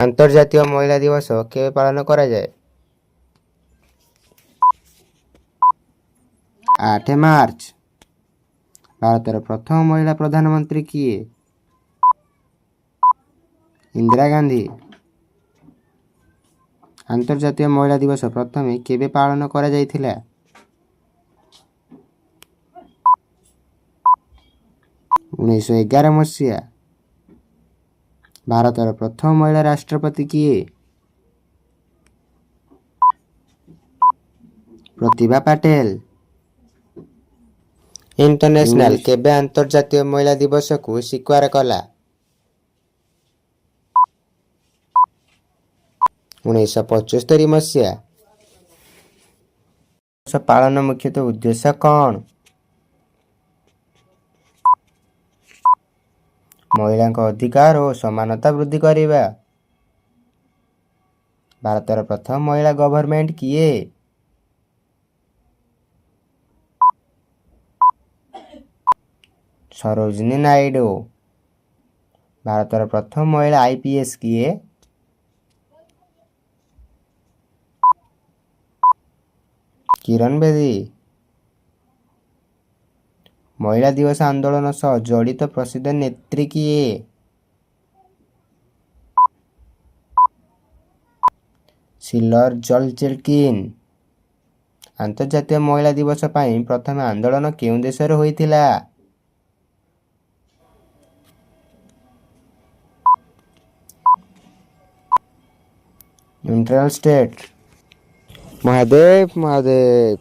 अंतर्जातीय महिला दिवस केबे पालन कराଯାए? 8 मार्च। भारतर प्रथम महिला प्रधानमंत्री किए? इंदिरा गांधी। अंतर्जातीय महिला दिवस प्रथमे केबे पालन करा जायथिला? 1911 मसीहा। भारतर प्रथम महिला राष्ट्रपति किए? प्रतिभा पाटिल। इंटरनेशनल केबे अंतर्जातीय महिला दिवस को स्वीकार कला? 1975 मसीहा। पालन मुख्यतः उद्देश्य कौन? महिला अधिकार और समानता वृद्धि करिबा। भारतर प्रथम महिला गवर्नमेंट किए? सरोजिनी नायडू। भारतर प्रथम महिला आईपीएस किए? किरण बेदी। महिला दिवस आंदोलन सह जड़ित प्रसिद्ध नेत्री किए? सिलर जल चिल्किन। अंतर्जातीय महिला दिवस पाई प्रथम आंदोलन केउं देशरे होइथिला? Neutral state. महादेव महादेव।